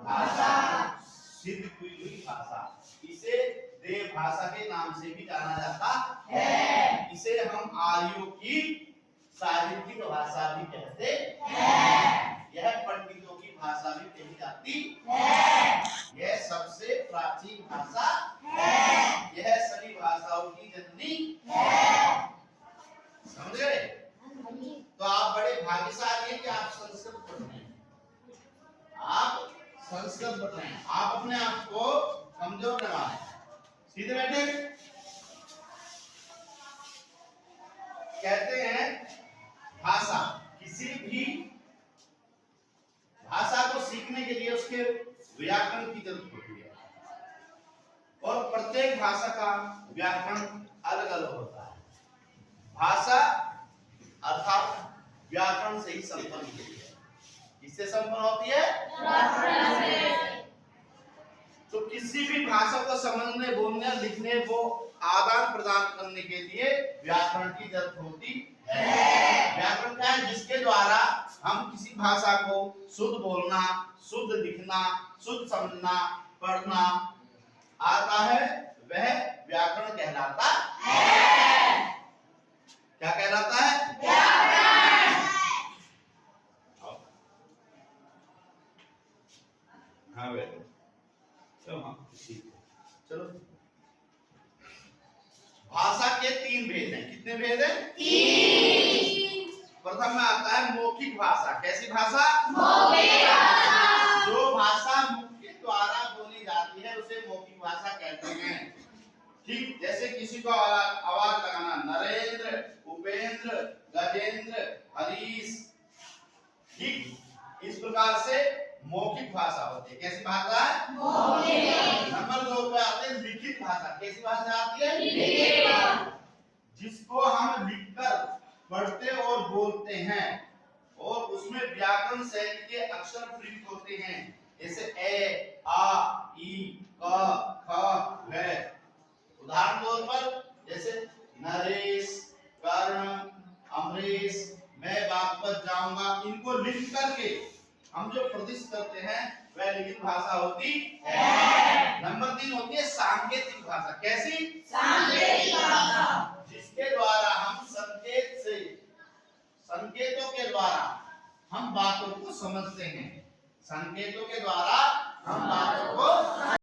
भाषा, सिद्ध हुई भाषा। इसे देव भाषा के नाम से भी जाना जाता है। इसे हम आर्यों की साहित्यिक भाषा भी कहते हैं। यह पंडितों की भाषा भी कही जाती है। यह सबसे प्राचीन भाषा है। यह सभी भाषाओं की जननी है। समझ गए? तो आप बड़े भाग्यशाली हैं कि आप संस्कृत पढ़ रहे हैं। आप संस्कृत पढ़ रहे हैं। आप अपने आप को कमजोर न माने। सीधे बैठे। कहते हैं भाषा, किसी भी भाषा को सीखने के लिए उसके व्याकरण की जरूरत होती है और प्रत्येक भाषा का व्याकरण अलग अलग होता है। भाषा अर्थात व्याकरण से ही संपन्न होती है। किससे संपन्न होती है? व्याकरण से। तो किसी भी भाषा को समझने, बोलने, लिखने को आदान प्रदान करने के लिए व्याकरण की जरूरत होती है। व्याकरण क्या है? जिसके द्वारा हम किसी भाषा को शुद्ध बोलना, शुद्ध लिखना, शुद्ध समझना, पढ़ना आता है, वह व्याकरण कहलाता है। क्या कहलाता है? व्याकरण। हाँ बेटा, चलो। भाषा के तीन भेद हैं। कितने भेद हैं? तीन। प्रथम में आता है मौखिक भाषा। कैसी भाषा? मौखिक भाषा। जो भाषा मुख के द्वारा बोली जाती है उसे मौखिक भाषा कहते हैं। ठीक, जैसे किसी को आवाज लगाना, नरेंद्र, उपेंद्र, गजेंद्र, हरीश। ठीक, इस प्रकार से मौखिक भाषा होती है। कैसी भाषा? मौखिक। नंबर 2 पे आते हैं लिखित भाषा। कैसी भाषा आती है? लिखित। जिसको हम लिखकर पढ़ते और बोलते हैं और उसमें व्याकरण शैली के अक्षर प्रयुक्त होते हैं। जैसे ए, आ, ई, क, ख, व। उदाहरण तौर पर जैसे नरेश, कर्ण, अमरीश, मैं वापस जाऊंगा, इनको लिख करके हम जो प्रतिष्ठित करते हैं वह लिखित भाषा होती है। नंबर 3 होती है सांकेतिक भाषा। कैसी? सांकेतिक भाषा। जिसके द्वारा हम संकेतों के द्वारा हम बातों को समझते हैं। संकेतों के द्वारा हम बातों को